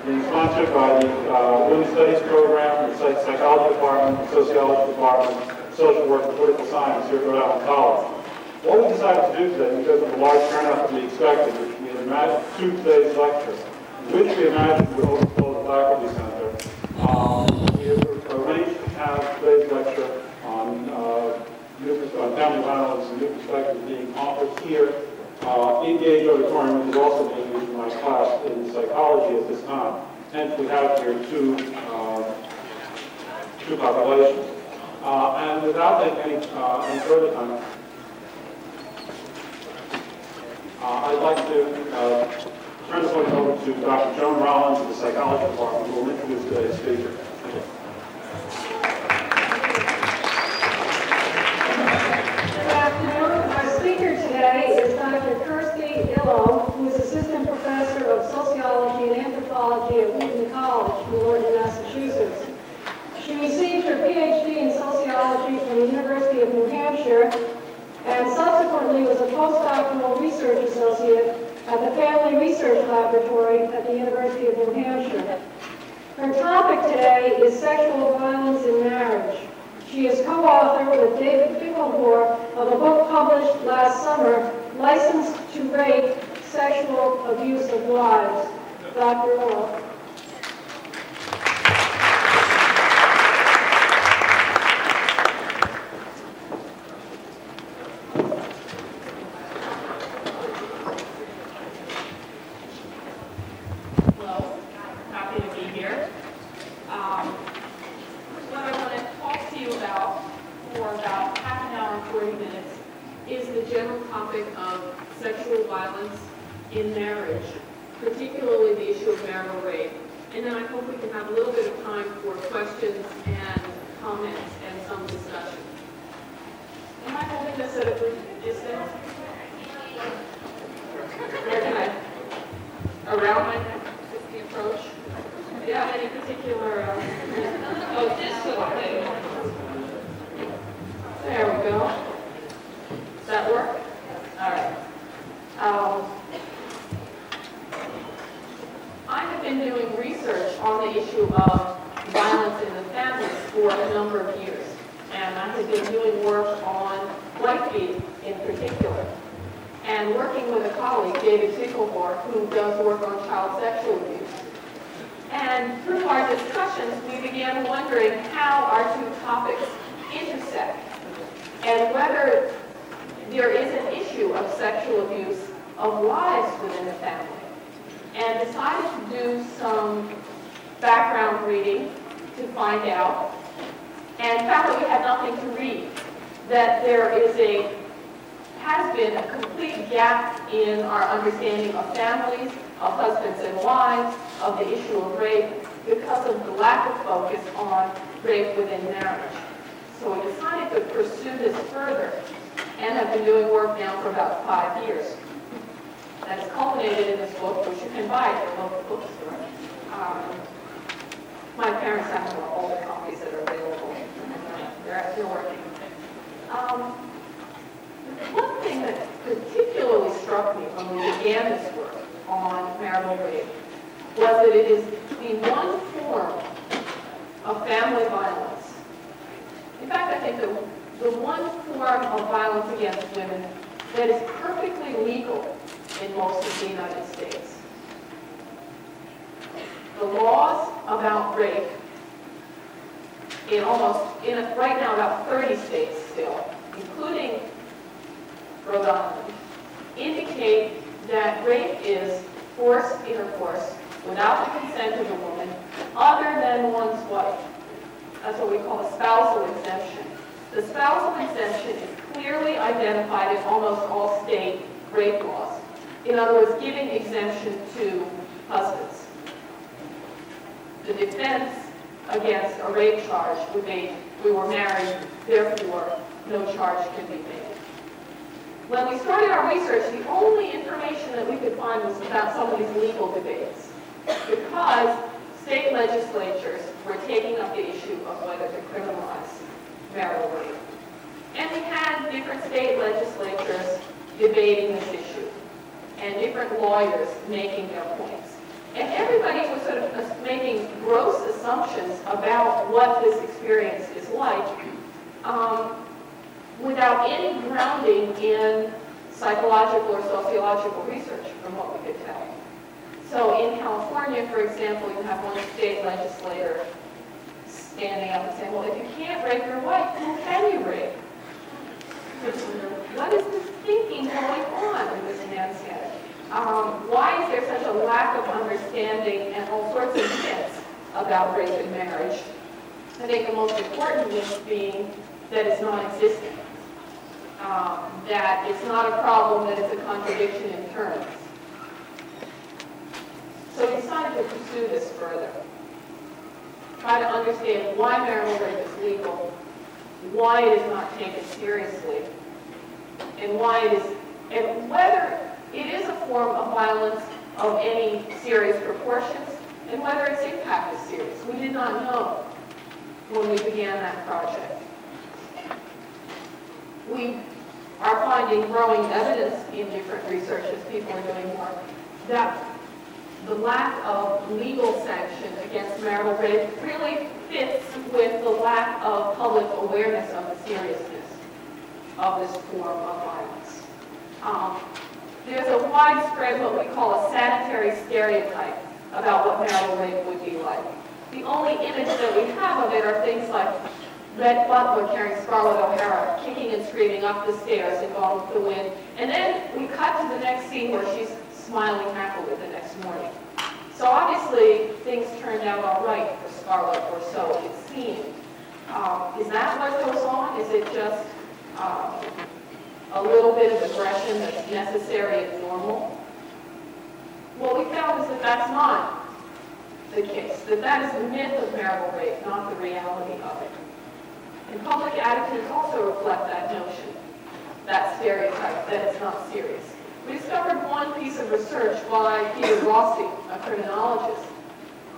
being sponsored by the Women's Studies Program, the Psychology Department, the Sociology Department, Social Work and Political Science here at Rhode Island College. What we decided to do today, because of the large turnout that we expected, we had imagined today's lecture, which we imagined would overflow the faculty center. We have arranged to have today's lecture on family violence and new perspectives being offered here in Gage Auditorium, which is also being used in my class in psychology at this time. Hence, we have here two populations. And without taking any further time, I'd like to turn this one over to Dr. Joan Rollins of the Psychology Department, who will introduce today's speaker. Thank you. Good afternoon. Our speaker today is Dr. Kersti Yllo, who is Assistant Professor of Sociology and Anthropology at Wheaton College, Rhode, Massachusetts. She received her PhD in Sociology from the University of New Hampshire and subsequently was a postdoctoral research associate at the Family Research Laboratory at the University of New Hampshire. Her topic today is sexual violence in marriage. She is co-author with David Finkelhor of a book published last summer, Licensed to Rape, Sexual Abuse of Wives. Dr. Yllo. In marriage, particularly the issue of marital rape. And then I hope we can have a little bit of time for questions and comments and some discussion. Am I holding this at a good distance? Where can I? Around my neck is the approach? Do you have any particular, oh, this way. There we go. Does that work? All right. I have been doing research on the issue of violence in the family for a number of years, and I have been doing work on wife beating in particular, and working with a colleague, David Finkelhor, who does work on child sexual abuse. And through our discussions, we began wondering how our two topics intersect, and whether there is an issue of sexual abuse of wives within the family. And decided to do some background reading to find out, and found that we had nothing to read, that there has been a complete gap in our understanding of families, of husbands and wives, of the issue of rape, because of the lack of focus on rape within marriage. So we decided to pursue this further, and have been doing work now for about 5 years. That is culminated in this book, which you can buy at your local bookstore. My parents have more older copies that are available. They're working. One thing that particularly struck me when we began this work on marital rape was that it is the one form of family violence. In fact, I think the one form of violence against women that is perfectly legal in most of the United States. The laws about rape right now about 30 states still, including Rhode Island, indicate that rape is forced intercourse without the consent of the woman other than one's wife. That's what we call a spousal exemption. The spousal exemption is clearly identified in almost all state rape laws. In other words, giving exemption to husbands. The defense against a rape charge would be, we were married, therefore no charge can be made. When we started our research, the only information that we could find was about some of these legal debates, because state legislatures were taking up the issue of whether to criminalize marital rape. And we had different state legislatures debating this issue, and different lawyers making their points. And everybody was sort of gross assumptions about what this experience is like without any grounding in psychological or sociological research from what we could tell. So in California, for example, you have one state legislator standing up and saying, well, if you can't rape your wife, who can you rape? What is this thinking going on in this man's head? Why is there such a lack of understanding and all sorts of myths about rape and marriage? I think the most important myth being that it's non-existent, that it's not a problem, that it's a contradiction in terms. So we decided to pursue this further. Try to understand why marital rape is legal, why it is not taken seriously, and why it is, and whether it is a form of violence of any serious proportions, and whether its impact is serious. We did not know when we began that project. We are finding growing evidence in different research as people are doing more that the lack of legal sanction against marital rape really fits with the lack of public awareness of the seriousness of this form of violence. There's a widespread, what we call a sanitary stereotype about what marital rape would be like. The only image that we have of it are things like Red Butler carrying Scarlett O'Hara, kicking and screaming up the stairs and going with the wind. And then we cut to the next scene where she's smiling happily the next morning. So obviously, things turned out all right for Scarlett, or so it seemed. Is that what goes on? Is it just a little bit of aggression that's necessary and normal? What we found is that that's not the case, that is the myth of marital rape, not the reality of it. And public attitudes also reflect that notion, that stereotype, that it's not serious. We discovered one piece of research by Peter Rossi, a criminologist,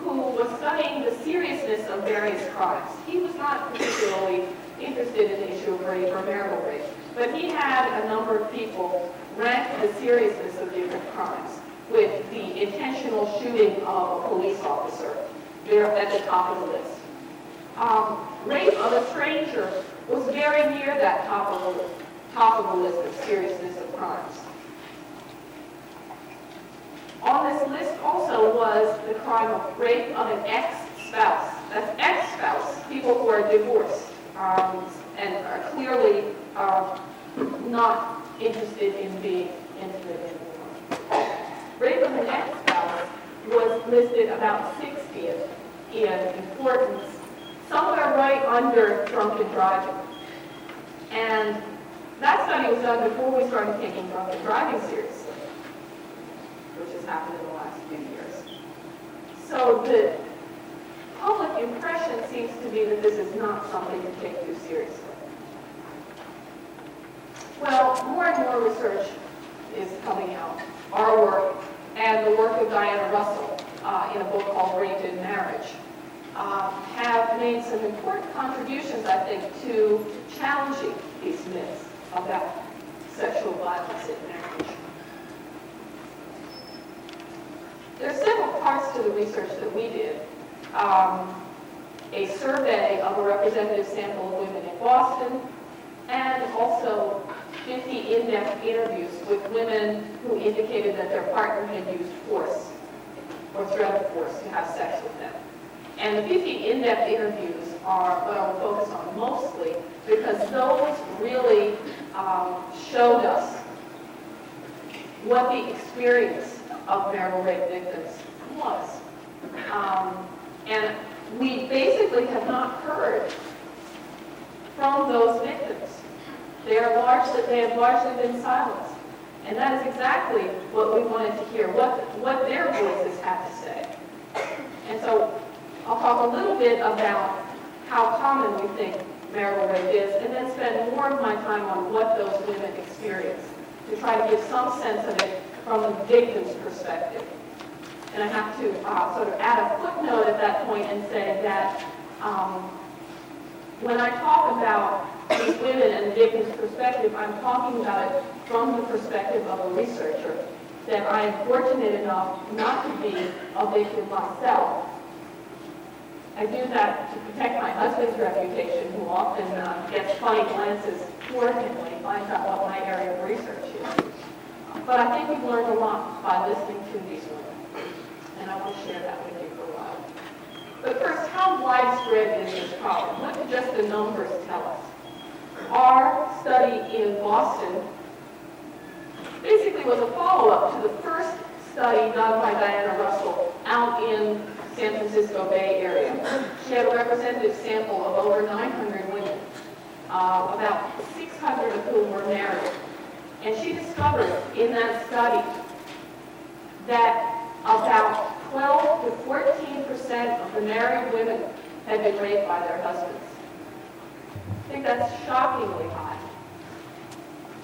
who was studying the seriousness of various crimes. He was not particularly interested in the issue of rape or marital rape, but he had a number of people rank the seriousness of different crimes, with the intentional shooting of a police officer there at the top of the list. Rape of a stranger was very near that top of the list of seriousness of crimes. On this list also was the crime of rape of an ex-spouse. That's ex-spouse, people who are divorced and are clearly not interested in being intimate anymore. Rape of an ex-spouse was listed about 60th in importance, somewhere right under drunken driving. And that study was done before we started taking drunken driving seriously, which has happened in the last few years. So the public impression seems to be that this is not something to take too seriously. Well, more and more research is coming out. Our work and the work of Diana Russell in a book called Rhode in Marriage have made some important contributions, I think, to challenging these myths about sexual violence in marriage. There are several parts to the research that we did. A survey of a representative sample of women in Boston, and also 50 in-depth interviews with women who indicated that their partner had used force or threat of force to have sex with them. And the 50 in-depth interviews are what I will focus on mostly because those really showed us what the experience of marital rape victims was. And we basically have not heard from those victims. They have largely been silenced. And that is exactly what we wanted to hear, what their voices had to say. And so I'll talk a little bit about how common we think marital rape is, and then spend more of my time on what those women experience, to try to give some sense of it from the victim's perspective. And I have to sort of add a footnote at that point and say that when I talk about these women and the victim's perspective, I'm talking about it from the perspective of a researcher, that I am fortunate enough not to be a victim myself, I do that to protect my husband's reputation, who often gets funny glances toward him when he finds out what my area of research is. But I think we've learned a lot by listening to these women, and I will share that with you for a while. But first, how widespread is this problem? What do just the numbers tell us? Our study in Boston basically was a follow-up to the first study done by Diana Russell out in San Francisco Bay Area. She had a representative sample of over 900 women, about 600 of whom were married. And she discovered in that study that about 12 to 14% of the married women had been raped by their husbands. I think that's shockingly high.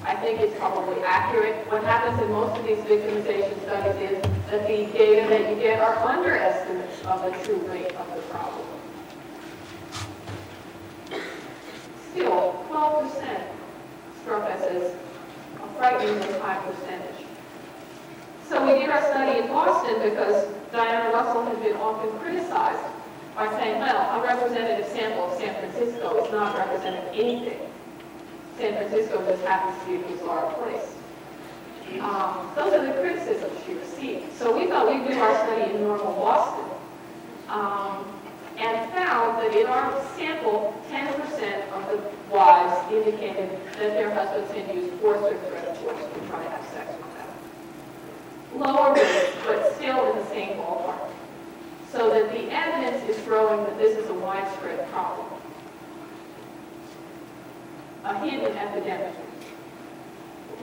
I think it's probably accurate. What happens in most of these victimization studies is that the data that you get are underestimates of the true rate of the problem. Still, 12% struck us as a frighteningly high percentage. So we did our study in Boston because Diana Russell has been often criticized by saying, well, a representative sample of San Francisco is not representative of anything. San Francisco just happens to be a bizarre place. Those are the criticisms she received. So we thought we'd do our study in normal Boston and found that in our sample, 10% of the wives indicated that their husbands had used force or threat of force to try to have sex with them. Lower rates, but still in the same ballpark. So that the evidence is growing that this is a widespread problem. A hidden epidemic.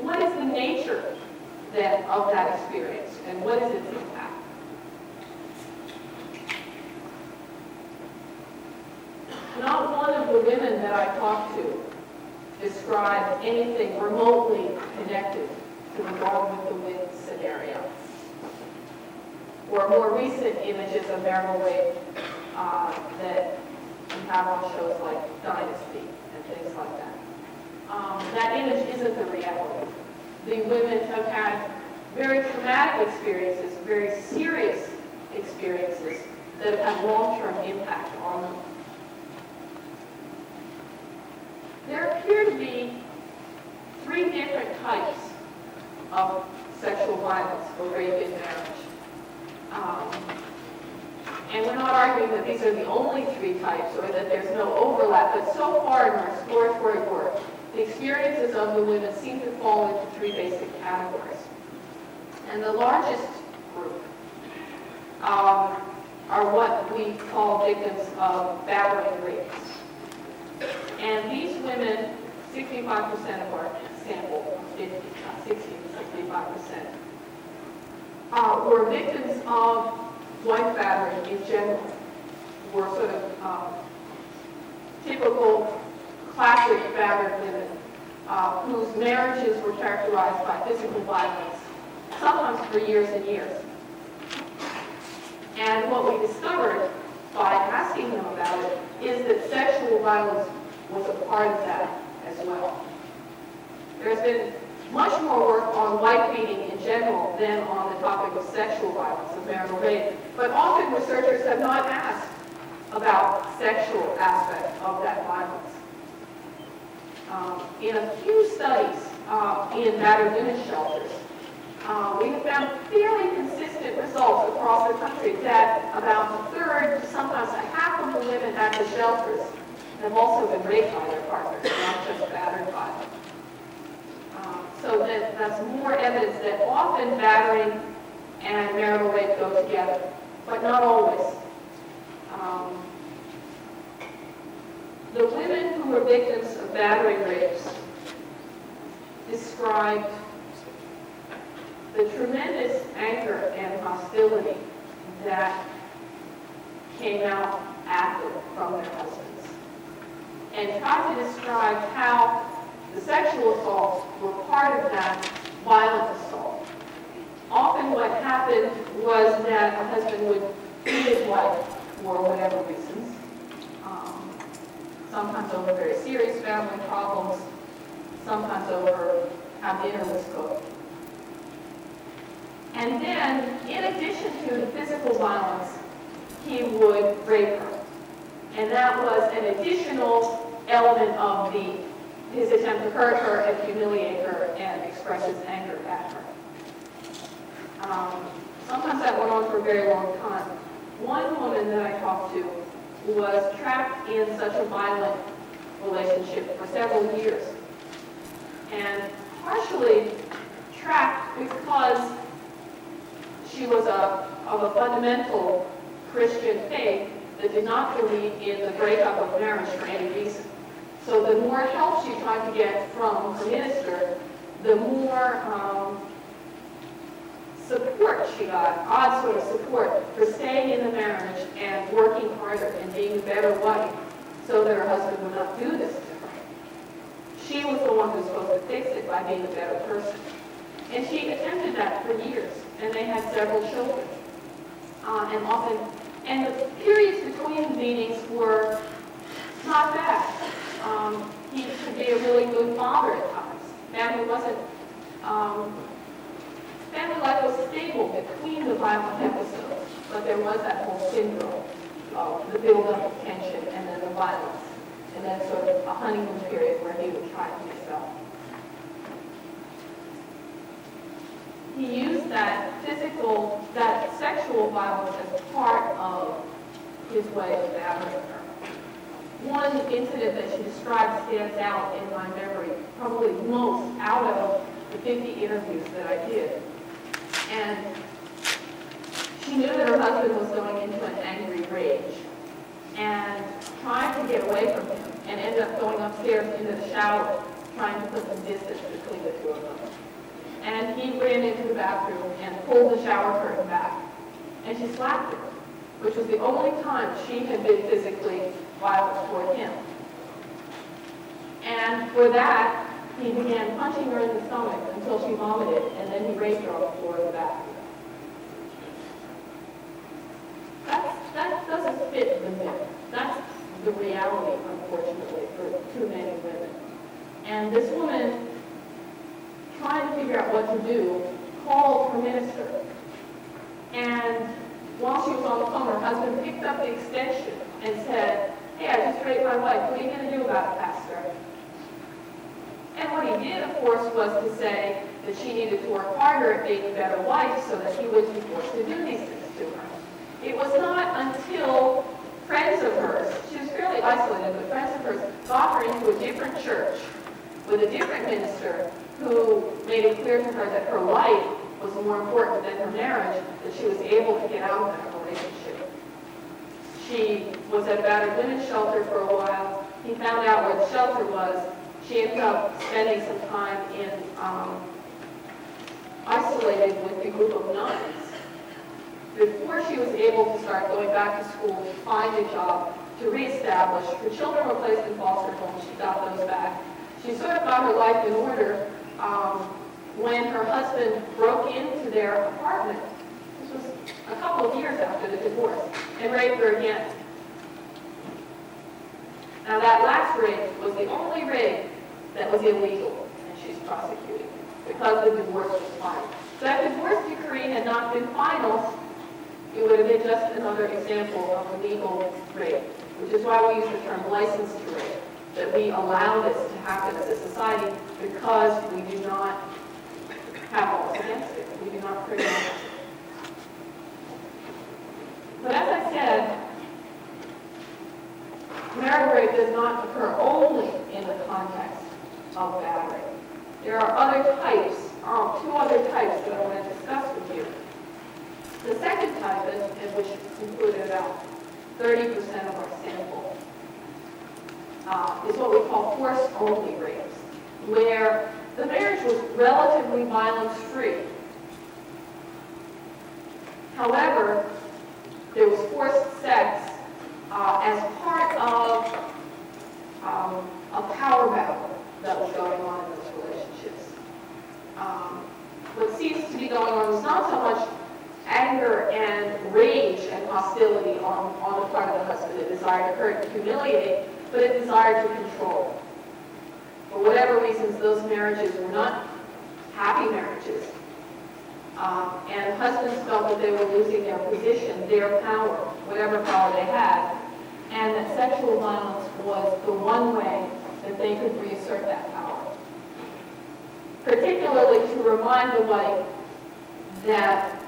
What is the nature then of that experience, and what is its impact? Not one of the women that I talked to described anything remotely connected to the Gone with the Wind scenario, or more recent images of marital rape that we have on shows like Dynasty and things like that. That image isn't the reality. The women have had very traumatic experiences, very serious experiences that have had long-term impact on them. There appear to be 3 different types of sexual violence or rape in marriage. And we're not arguing that these are the only 3 types or that there's no overlap, but so far in our exploratory work, the experiences of the women seem to fall into 3 basic categories. And the largest group are what we call victims of battering rapes. And these women, 65% of our sample, 60 to 65%, were victims of wife battering in general, were sort of typical classic battered women whose marriages were characterized by physical violence, sometimes for years and years. And what we discovered by asking them about it is that sexual violence was a part of that as well. There's been much more work on wife beating in general than on the topic of sexual violence, of marital rape, but often researchers have not asked about sexual aspects of that violence. In a few studies in battered women's shelters, we have found fairly consistent results across the country that about a third, sometimes a half of the women at the shelters have also been raped by their partners, not just battered by them. So that's more evidence that often battering and marital rape go together, but not always. The women who were victims of battering rapes described the tremendous anger and hostility that came out at them from their husbands, and tried to describe how the sexual assaults were part of that violent assault. Often what happened was that a husband would beat his wife for whatever reasons, sometimes over very serious family problems, sometimes over how dinner was cooked. And then, in addition to the physical violence, he would rape her. And that was an additional element of his attempt to hurt her and humiliate her and express his anger at her. Sometimes that went on for a very long time. One woman that I talked to was trapped in such a violent relationship for several years. And partially trapped because she was of a fundamental Christian faith that did not believe in the breakup of marriage for any reason. So the more help she tried to get from her minister, the more support she got, odd sort of support for staying in the marriage and working harder and being a better wife so that her husband would not do this to her. She was the one who was supposed to fix it by being a better person. And she attempted that for years, and they had several children. And the periods between meetings were not bad. He could be a really good father at times. Family life was stable between the violent episodes, but there was that whole syndrome of the build-up of tension and then the violence, and then sort of a honeymoon period where he would try himself. He used that sexual violence as part of his way of battering her. One incident that she described stands out in my memory, probably most out of the 50 interviews that I did. And she knew that her husband was going into an angry rage and trying to get away from him, and ended up going upstairs into the shower trying to put some distance between the two of them. And he ran into the bathroom and pulled the shower curtain back, and she slapped her, which was the only time she had been physically violent toward him. And for that, he began punching her in the stomach until she vomited, and then he raped her on the floor of the bathroom. That doesn't fit the myth. That's the reality, unfortunately, for too many women. And this woman, trying to figure out what to do, called her minister. And while she was on the phone, her husband picked up the extension and said, "Hey, I just raped my wife. What are you going to do about it, Pastor?" And what he did, of course, was to say that she needed to work harder at being a better wife so that he wouldn't be forced to do these things to her. It was not until friends of hers, she was fairly isolated, but friends of hers got her into a different church with a different minister who made it clear to her that her life was more important than her marriage, that she was able to get out of that relationship. She was at a battered women's shelter for a while. He found out where the shelter was. She ended up spending some time isolated with a group of nuns. Before she was able to start going back to school, to find a job, to reestablish, her children were placed in foster homes. She got those back. She sort of got her life in order when her husband broke into their apartment. This was a couple of years after the divorce, and raped her again. Now that last rape was the only rape that was illegal, and she's prosecuting because the divorce was final. If that divorce decree had not been final, it would have been just another example of illegal rape, which is why we use the term license to rape, that we allow this to happen as a society because we do not have laws against it. We do not criminalize it. But as I said, marital rape does not occur only in the context of battery. There are other types, two other types that I want to discuss with you. The second type, which included about 30% of our sample, is what we call force-only rapes, where the marriage was relatively violence-free. However, there was forced sex as part of a power battle that was going on in those relationships. What seems to be going on is not so much anger and rage and hostility on the part of the husband, a desire to hurt and humiliate, but a desire to control. For whatever reasons, those marriages were not happy marriages. And husbands felt that they were losing their position, their power, whatever power they had, and that sexual violence was the one way that they could reassert that power. Particularly to remind the wife that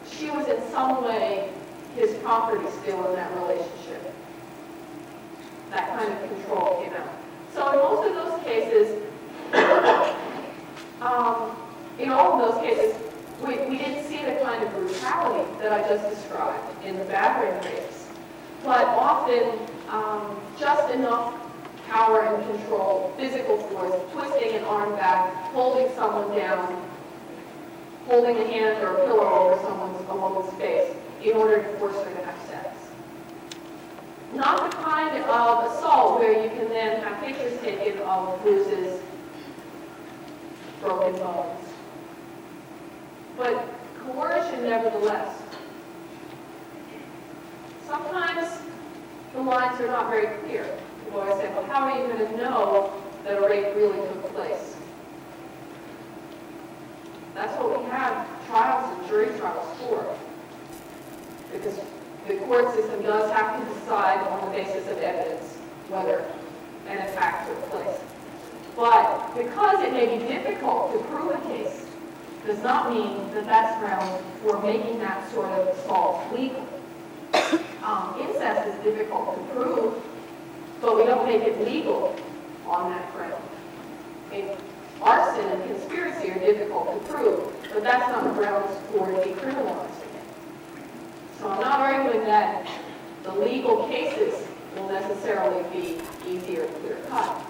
she was in some way his property still in that relationship. That kind of control came out. So in most of those cases, in all of those cases, we didn't see the kind of brutality that I just described in the battering rapes, but often just enough power and control, physical force, twisting an arm back, holding someone down, holding a hand or a pillow over a woman's face in order to force her to have sex. Not the kind of assault where you can then have pictures taken of bruises, broken bones, but coercion nevertheless. Sometimes the lines are not very clear. People always say, well, how are you going to know that a rape really took place? That's what we have trials and jury trials for. Because the court system does have to decide on the basis of evidence whether an attack took place. But because it may be difficult to prove a case, does not mean that that's ground for making that sort of assault legal. Incest is difficult to prove, but we don't make it legal on that ground. I mean, arson and conspiracy are difficult to prove, but that's not grounds for decriminalizing it. So I'm not arguing that the legal cases will necessarily be easier and clear-cut,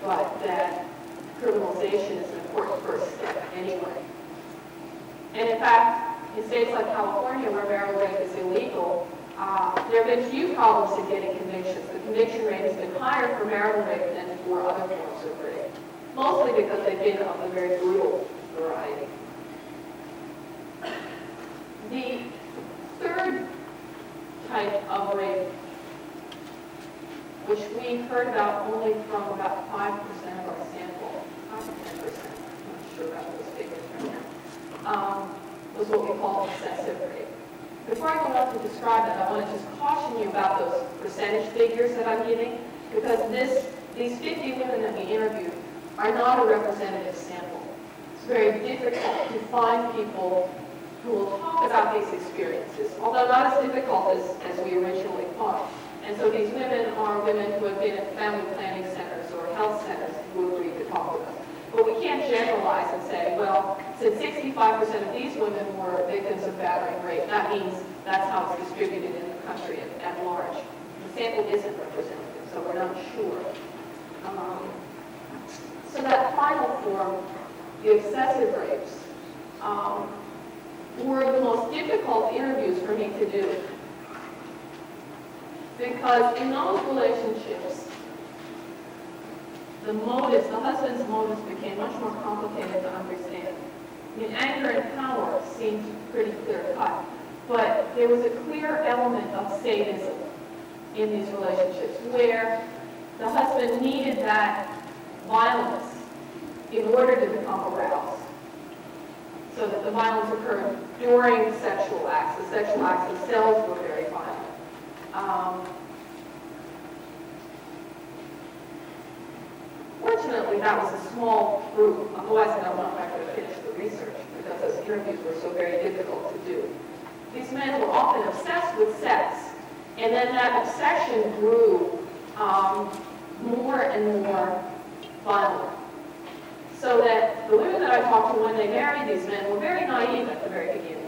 but that criminalization is an important first step anyway. And in fact, in states like California, where marital rape is illegal, there have been few problems in getting convictions. The conviction rate has been higher for marital rape than for other forms of rape, mostly because they've been of a very brutal variety. The third type of rape, which we heard about only from about 5% of our sample, 5 to 10%, I'm not sure about those figures right now, was what we call excessive rape. Before I go on to describe that, I want to just caution you about those percentage figures that I'm giving, because these 50 women that we interviewed are not a representative sample. It's very difficult to find people who will talk about these experiences, although not as difficult as we originally thought. And so these women are women who have been at family planning centers or health centers who agreed to talk with us. But we can't generalize and say, well, since 65% of these women were victims of battering rape, that means that's how it's distributed in the country at large. The sample isn't representative, so we're not sure. So that final form, the excessive rapes, were the most difficult interviews for me to do. Because in those relationships, the husband's motives became much more complicated to understand. I mean, anger and power seemed pretty clear-cut, but there was a clear element of sadism in these relationships where the husband needed that violence in order to become aroused, so that the violence occurred during sexual acts. The sexual acts themselves were very violent. Fortunately, that was a small group. Otherwise, I don't know if I could have finished the research because those interviews were so very difficult to do. These men were often obsessed with sex, and then that obsession grew more and more violent. So that the women that I talked to when they married these men were very naive at the very beginning.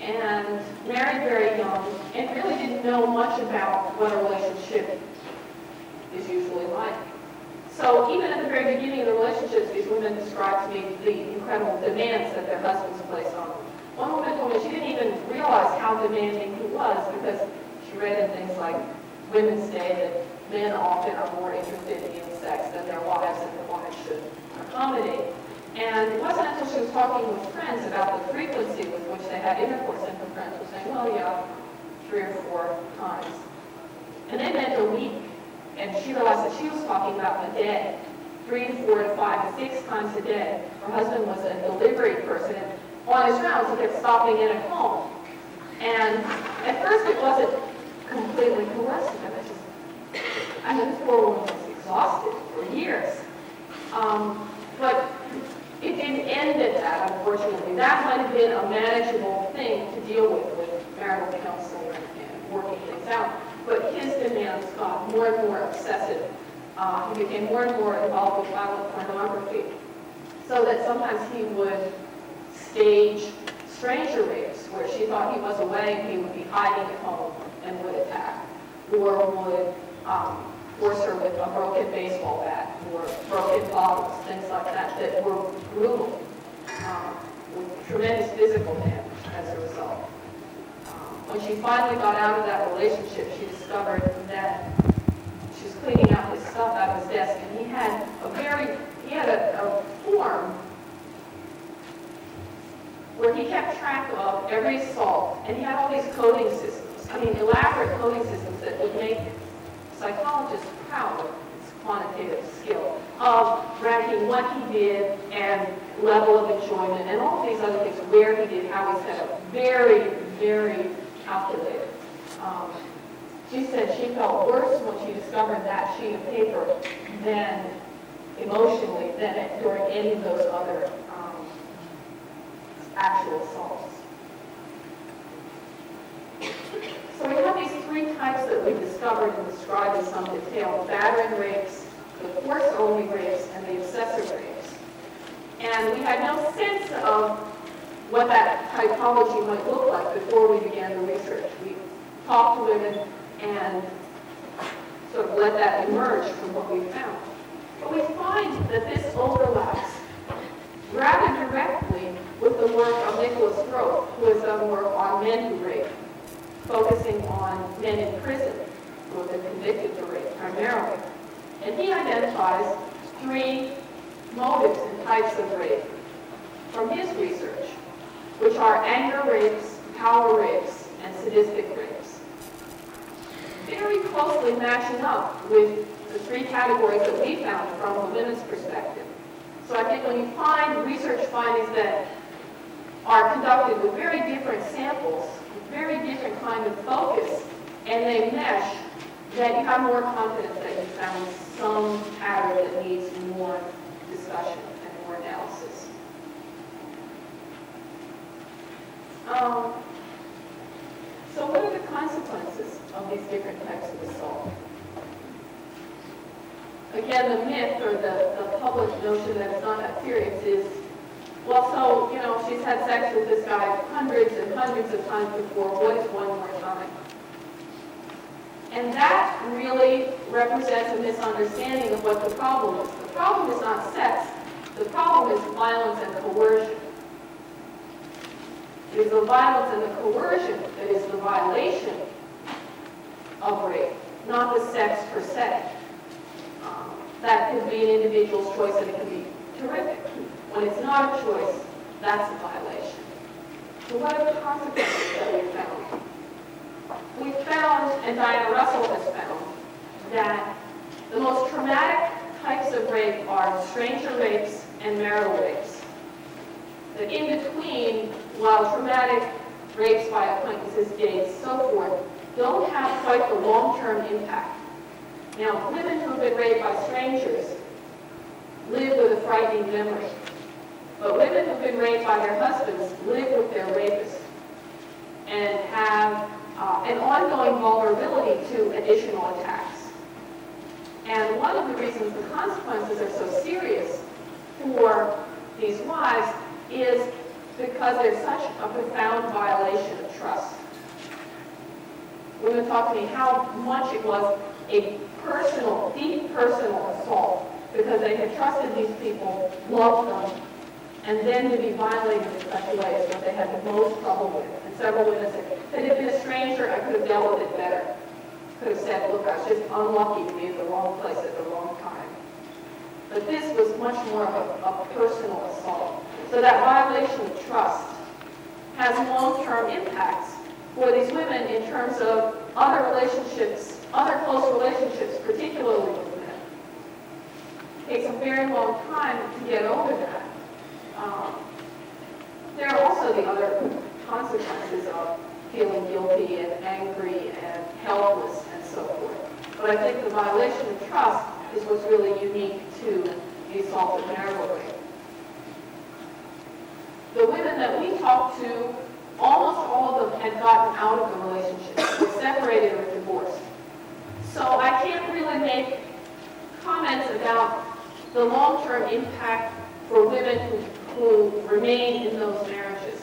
And married very young, and really didn't know much about what a relationship is usually like. So even at the very beginning of the relationships, these women described to me the incredible demands that their husbands placed on them. One woman told me she didn't even realize how demanding he was because she read in things like Women's Day that men often are more interested in sex than their wives and the wives should accommodate. And it wasn't until she was talking with friends about the frequency with which they had intercourse, and her friends were saying, well, yeah, 3 or 4 times. And they meant a week. And she realized that she was talking about a day, 3 to 4 to 5 to 6 times a day. Her husband was a delivery person, and on his rounds he kept stopping in at home. And at first it wasn't completely coercive. This poor woman was exhausted for years. But it didn't end at that, unfortunately. That might have been a manageable thing to deal with marital counseling and working things out. But his demands got more and more obsessive. He became more and more involved with violent pornography, so that sometimes he would stage stranger rapes where she thought he was away and he would be hiding at home and would attack, or would force her with a broken baseball bat or broken bottles, things like that, that were brutal, with tremendous physical damage as a result. When she finally got out of that relationship, she discovered that she was cleaning out his stuff out of his desk, and he had a form where he kept track of every assault, and he had all these coding systems, elaborate coding systems that would make psychologists proud of his quantitative skill of ranking what he did and level of enjoyment and all these other things, where he did, how he set up. Very, very calculated. She said she felt worse when she discovered that sheet of paper than emotionally than during any of those other actual assaults. So we have these three types that we discovered and described in some detail: battering rapes, the force-only rapes, and the obsessive rapes. And we had no sense of what that typology might look like before we began the research. We talked to women and sort of let that emerge from what we found. But we find that this overlaps rather directly with the work of Nicholas Rhode, who has done work on men who rape, focusing on men in prison who have been convicted for rape primarily. And he identifies three motives and types of rape from his research, which are anger rapes, power rapes, and sadistic rapes. Very closely matching up with the three categories that we found from a women's perspective. So I think when you find research findings that are conducted with very different samples, with very different kind of focus, and they mesh, that you have more confidence that you found some pattern that needs more discussion and more analysis. So what are the consequences of these different types of assault? Again, the myth or the public notion that it's not that serious is, well, so, she's had sex with this guy hundreds and hundreds of times before. What is one more time? And that really represents a misunderstanding of what the problem is. The problem is not sex. The problem is violence and coercion. It is the violence and the coercion that is the violation of rape, not the sex per se. That could be an individual's choice, and it can be terrific. When it's not a choice, that's a violation. So what are the consequences that we found? We found, and Diana Russell has found, that the most traumatic types of rape are stranger rapes and marital rapes. That in between, while traumatic rapes by acquaintances, dates, so forth, don't have quite the long-term impact. Now, women who've been raped by strangers live with a frightening memory. But women who've been raped by their husbands live with their rapist and have an ongoing vulnerability to additional attacks. And one of the reasons the consequences are so serious for these wives is because there's such a profound violation of trust. Women talk to me how much it was a personal, deep personal assault because they had trusted these people, loved them, and then to be violated in such a way is what they had the most trouble with. And several women said, if it had been a stranger, I could have dealt with it better. Could have said, look, I was just unlucky to be at the wrong place at the wrong time. But this was much more of a personal assault. So that violation of trust has long-term impacts for these women in terms of other relationships, other close relationships, particularly with men. It takes a very long time to get over that. There are also the other consequences of feeling guilty and angry and helpless and so forth. But I think the violation of trust is what's really unique to the assault and marital rape. The women that we talked to, almost all of them had gotten out of the relationship, were separated or divorced. So I can't really make comments about the long-term impact for women who remain in those marriages.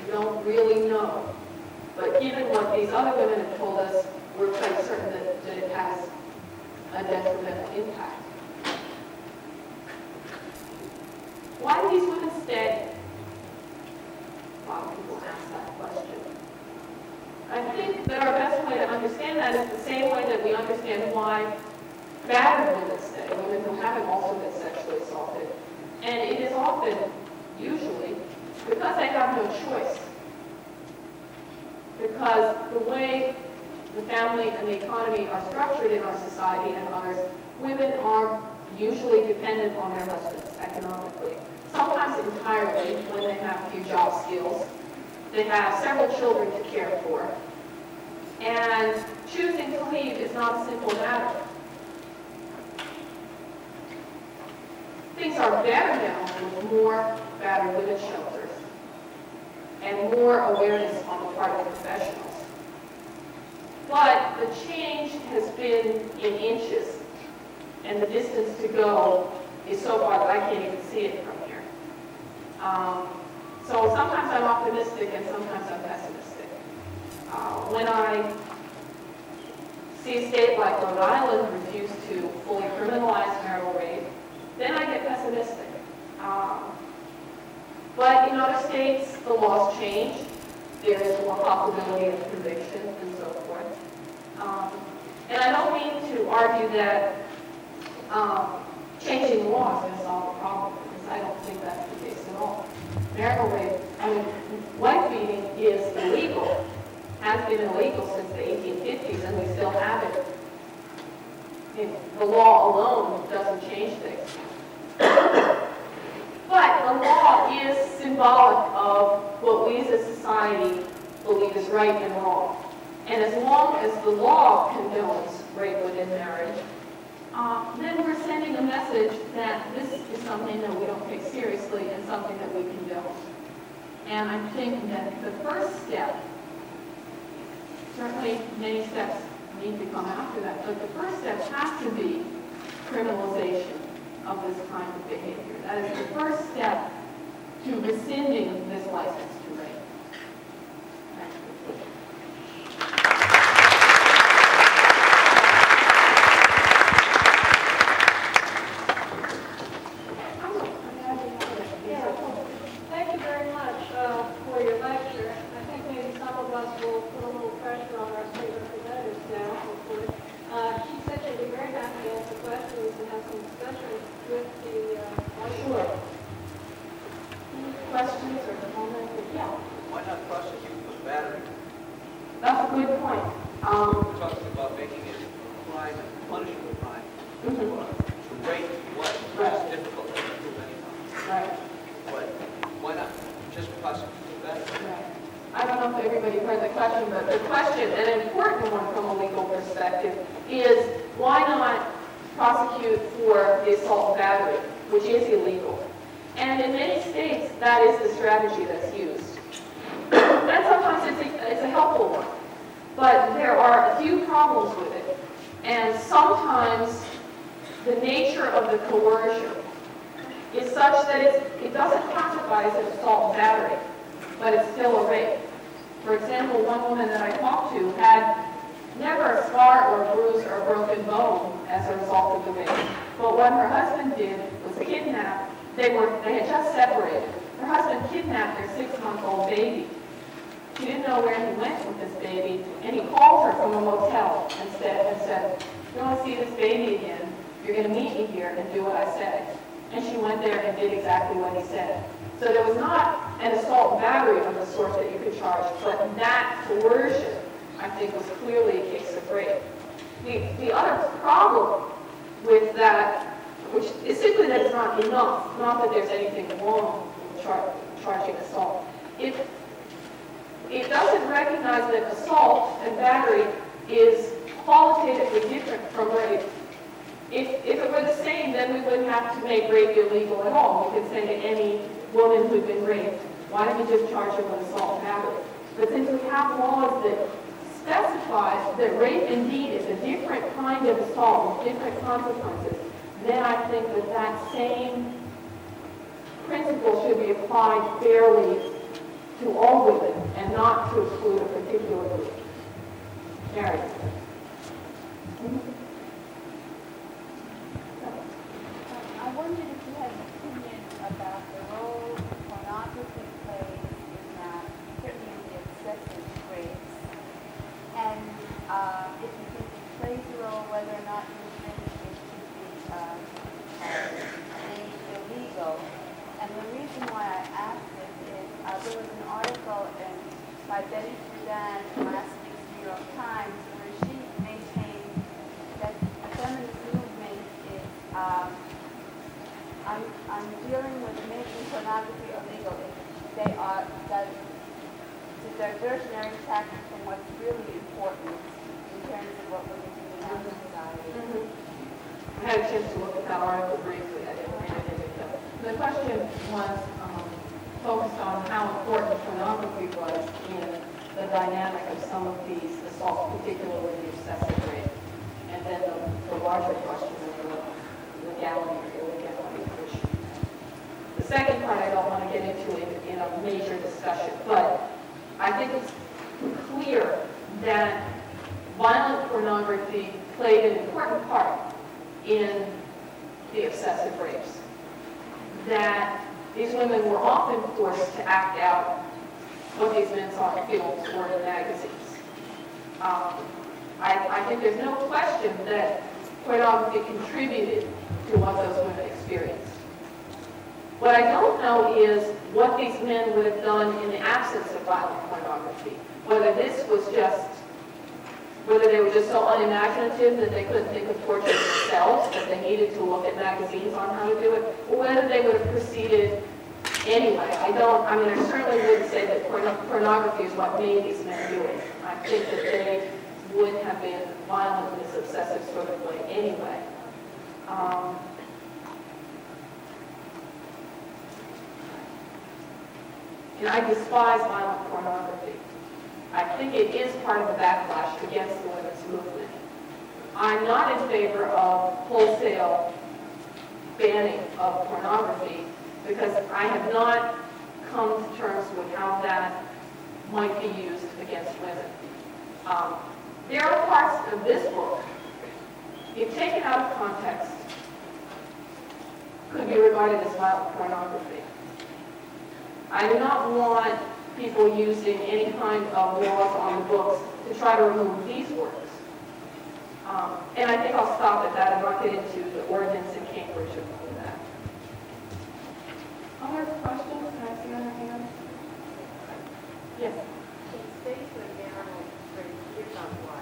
I don't really know. But given what these other women have told us, we're quite certain that it has a detrimental impact. Why do these women stay? A lot of people ask that question. I think that our best way to understand that is the same way that we understand why battered women stay, women who haven't also been sexually assaulted. And it is often, usually, because they have no choice. Because the way the family and the economy are structured in our society and others, women are usually dependent on their husbands economically. Sometimes entirely when they have few job skills. They have several children to care for. And choosing to leave is not a simple matter. Things are better now with more battered women's shelters and more awareness on the part of professionals. But the change has been in inches, and the distance to go is so far that I can't even see it from here. So sometimes I'm optimistic and sometimes I'm pessimistic. When I see a state like Rhode Island refuse to fully criminalize marital rape, then I get pessimistic. But in other states, the laws change. There is more possibility of conviction and so forth. And I don't mean to argue that changing the law is going to solve the problem, because I don't think that's the case at all. Marital rape, wife beating is illegal, has been illegal since the 1850s, and we still have it. The law alone doesn't change things. But the law is symbolic of what we as a society believe is right and wrong. And as long as the law condones rape within marriage, then we're sending a message that this is something that we don't take seriously and something that we condone. And I think that the first step, certainly many steps need to come after that, but the first step has to be criminalization of this kind of behavior. That is the first step to rescinding this license to rape. Thank you very much for your lecture. I think maybe some of us will put a little pressure on our state representatives now, hopefully. She said she'd be very happy to answer questions and have some discussion with the Sure. Any questions or comments? Yeah. Why not prosecute for battery? That's a good point. We're talking about making it a crime, a punishable crime. To rape what is difficult to prove anyhow. Right. But why not just prosecute for battery? Right. I don't know if everybody heard the question, but the question, an important one from a legal perspective, is why not prosecute for the assault and battery, which is illegal? And in many states, that is the strategy that's used. And sometimes it's a helpful one. But there are a few problems with it. And sometimes the nature of the coercion is such that it doesn't classify as an assault and battery, but it's still a rape. For example, one woman that I talked to had never a scar or a bruise or a broken bone as a result of the rape. But what her husband did was kidnap. They had just separated. Her husband kidnapped their 6-month-old baby. She didn't know where he went with this baby, and he called her from a motel and said, "You want to see this baby again? You're going to meet me here and do what I say." And she went there and did exactly what he said. So there was not an assault and battery of the sort that you could charge, but that coercion, I think, was clearly a case of rape. The other problem with that, which is simply that it's not enough, not that there's anything wrong with charging assault. If it doesn't recognize that assault and battery is qualitatively different from rape. If it were the same, then we wouldn't have to make rape illegal at all. We could say to any woman who'd been raped, why don't you just charge her with assault and battery? But since we have laws that specify that rape indeed is a different kind of assault with different consequences, then I think that that same principle should be applied fairly to all women and not to exclude a particular group. Mary. I wondered if you had an opinion about the role pornography plays in that, certainly in the excessive rapes, and if you think it plays a role, whether or not you think it should be made illegal. And the reason why I asked this is there was an article by Betty Friedan in last week's New York Times where she maintained that the feminist movement is I'm dealing with making pornography illegal. They are the diversionary tactic from what's really important in terms of what we're doing in our society. I had a chance to look at that article briefly. I didn't read it in detail. The question was focused on how important pornography was in the dynamic of some of these assaults, particularly the excessive rape, and then the larger question of the legality or illegality of the issue. The second part I don't want to get into in a major discussion, but I think it's clear that violent pornography played an important part in the excessive rapes. That these women were often forced to act out what these men saw in films or in magazines. I think there's no question that pornography contributed to what those women experienced. What I don't know is what these men would have done in the absence of violent pornography. Whether they were just so unimaginative that they couldn't think of torture themselves, that they needed to look at magazines on how to do it, or whether they would have proceeded anyway. I certainly wouldn't say that pornography is what made these men do it. I think that they would have been violent in this obsessive sort of way anyway. And I despise violent pornography. I think it is part of the backlash against the women's movement. I'm not in favor of wholesale banning of pornography because I have not come to terms with how that might be used against women. There are parts of this book, if taken out of context, could be regarded as violent pornography. I do not want people using any kind of laws on the books to try to remove these works. And I think I'll stop at that and not get into the ordinance in Cambridge and all of that. Other questions? Can I see other hands? Yes. In states where there are no rape, here's on why.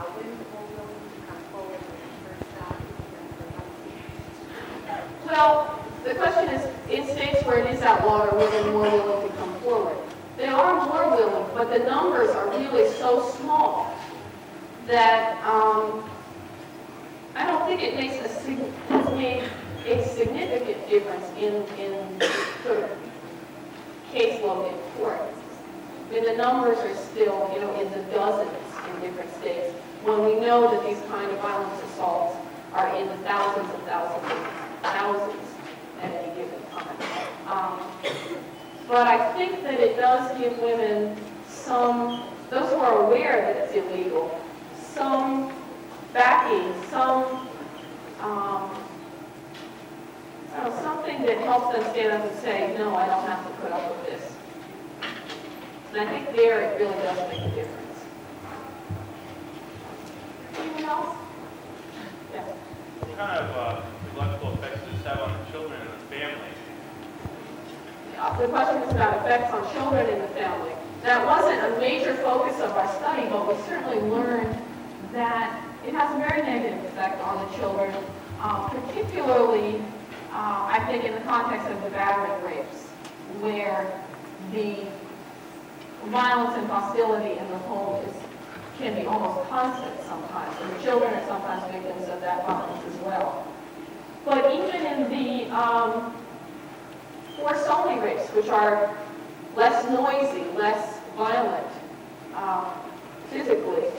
Are women more willing to come forward with the first child than Well, the question is, in states where it is outlawed, are women more willing to come forward? They are more willing, but the numbers are really so small that I don't think it has made a significant difference in sort of caseload in court. I mean, the numbers are still, in the dozens in different states, when we know that these kind of violence assaults are in the thousands and thousands at any given time. But I think that it does give women those who are aware that it's illegal, some backing, something that helps them stand up and say, no, I don't have to put up with this. And I think there it really does make a difference. Anyone else? Yes. What kind of psychological effects does this have on the children and the family? The question is about effects on children in the family. That wasn't a major focus of our study, but we certainly learned that it has a very negative effect on the children, particularly, I think, in the context of the battery rapes, where the violence and hostility in the home can be almost constant sometimes, and the children are sometimes victims of that violence as well. But even in the forced-only rapes, which are less noisy, less violent physically,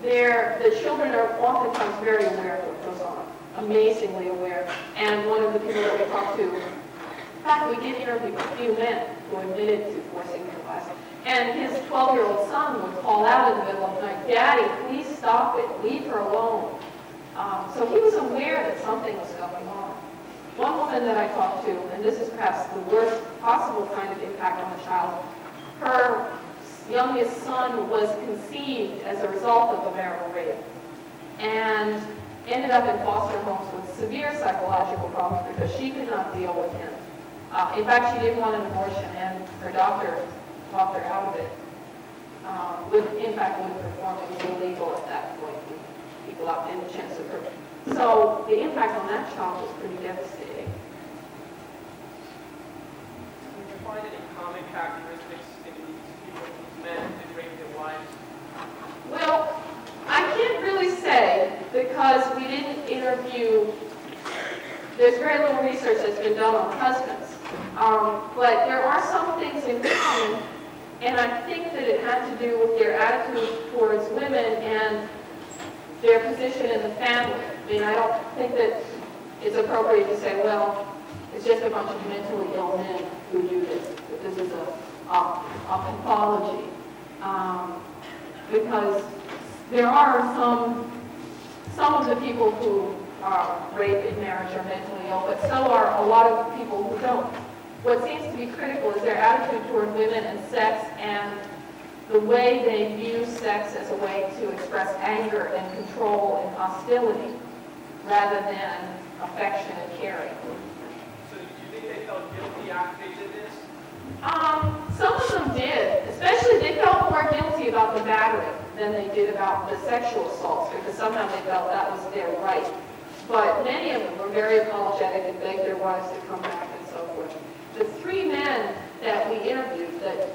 the children are oftentimes very aware of what goes on, amazingly aware. And one of the people that we talked to, in fact, we did interview a few men who admitted to forcing their wives. And his 12-year-old son would call out in the middle of the night, "Daddy, please stop it, leave her alone." So he was aware that something was going on. One woman that I talked to, and this is perhaps the worst possible kind of impact on the child, her youngest son was conceived as a result of a marital rape and ended up in foster homes with severe psychological problems because she could not deal with him. In fact, she didn't want an abortion, and her doctor talked her out of it. In fact, wouldn't perform. It was illegal at that point. People out in the chance of her. So the impact on that child was pretty devastating. Can you find any common characteristics in these people, these men who rape their wives? Well, I can't really say because we didn't interview. There's very little research that's been done on husbands. But there are some things in common, and I think that it had to do with their attitude towards women and their position in the family. I mean, I don't think that it's appropriate to say, well, it's just a bunch of mentally ill men who do this. That this is a pathology. Because there are some of the people who rape in marriage are mentally ill, but so are a lot of people who don't. What seems to be critical is their attitude toward women and sex and the way they view sex as a way to express anger and control and hostility rather than affection and caring. So do you think they felt guilty after they did this? Some of them did. Especially they felt more guilty about the battery than they did about the sexual assaults because somehow they felt that was their right. But many of them were very apologetic and begged their wives to come back and so forth. The 3 men that we interviewed, that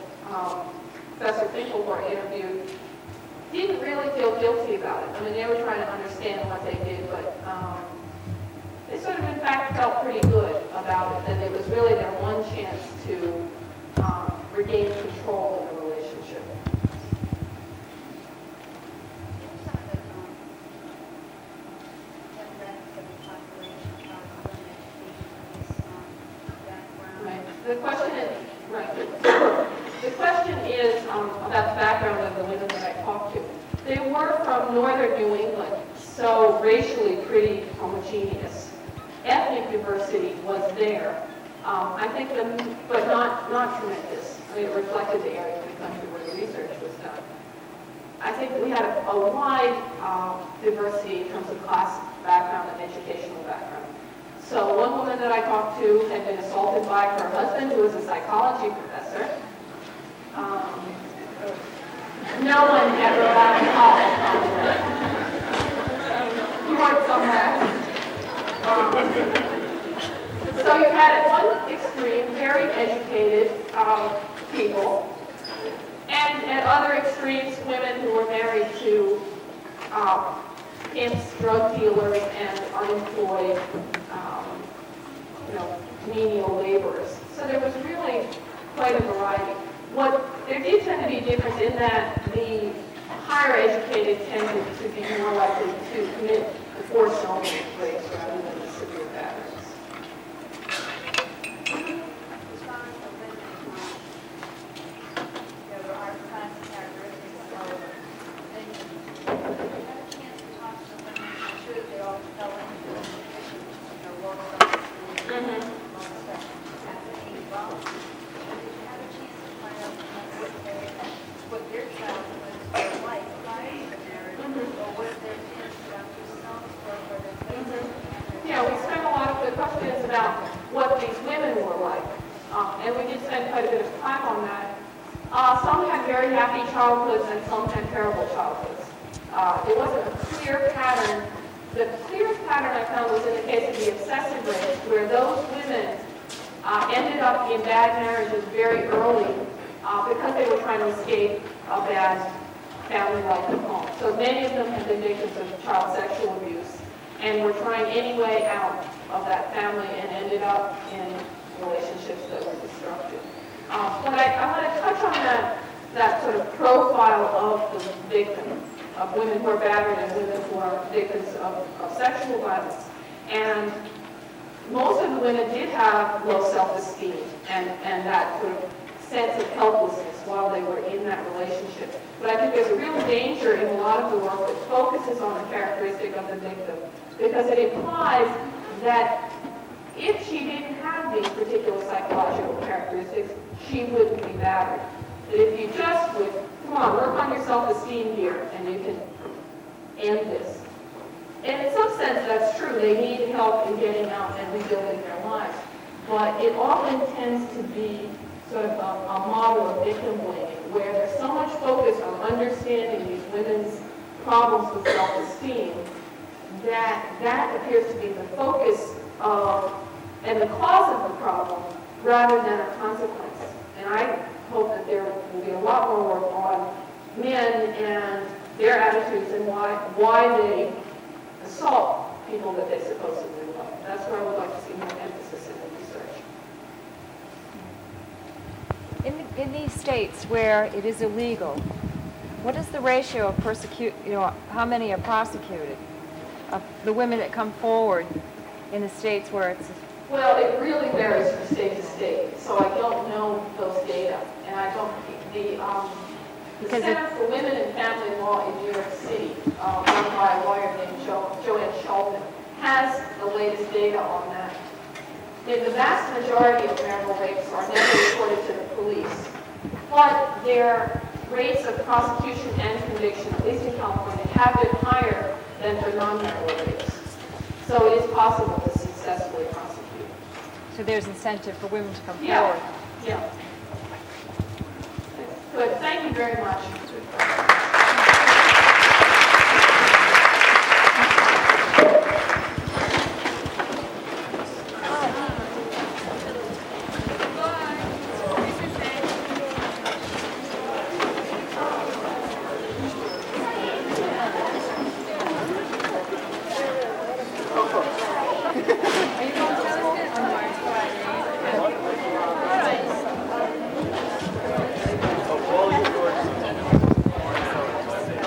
Professor Finkelhor interviewed, didn't really feel guilty about it. I mean, they were trying to understand what they did, but they sort of, in fact, felt pretty good about it, that it was really their one chance to regain control of the relationship. The question is about the background of the women that I talked to. They were from northern New England, so racially pretty homogeneous. Ethnic diversity was there. I think, but not tremendous. I mean, it reflected the area of the country where the research was done. I think we had a wide diversity in terms of class background and educational background. So one woman that I talked to had been assaulted by her husband, who was a psychology professor. No one at Rhode College, probably. You went somewhere. So you had at one extreme very educated people, and at other extremes women who were married to pimps, drug dealers, and unemployed, menial laborers. So there was really quite a variety. There did tend to be a difference in that the higher educated tended to be more likely to commit the forced-only rapes rather than the severe batterings. Childhoods and some had terrible childhoods. It wasn't a clear pattern. The clearest pattern I found was in the case of the obsessive rapes, where those women ended up in bad marriages very early because they were trying to escape a bad family life at home. So many of them have been victims of child sexual abuse and were trying any way out of that family and ended up in relationships that were destructive. But I want to touch on that sort of profile of the victim, of women who are battered and women who are victims of sexual violence. And most of the women did have low self-esteem and that sort of sense of helplessness while they were in that relationship. But I think there's a real danger in a lot of the work that focuses on the characteristic of the victim, because it implies that if she didn't have these particular psychological characteristics, she wouldn't be battered. That if you just would, come on, work on your self-esteem here, and you can end this. And in some sense, that's true. They need help in getting out and rebuilding their lives. But it often tends to be sort of a model of victim blaming, where there's so much focus on understanding these women's problems with self-esteem that appears to be the focus of and the cause of the problem rather than a consequence. And I hope that there will be a lot more work on men and their attitudes and why they assault people that they supposedly love. That's where I would like to see more emphasis in the research. In these states where it is illegal, what is the ratio of how many are prosecuted? Of the women that come forward in the states where it's... Well, it really varies from state to state, so I don't know those data. And I don't, the Center for Women and Family Law in New York City, run by a lawyer named Joanne Sheldon, has the latest data on that. The vast majority of marital rapes are never reported to the police, but their rates of prosecution and conviction, at least in California, have been higher than for non-marital rapes. So it is possible to successfully prosecute. So there's incentive for women to come forward. Yeah. Good. Thank you very much.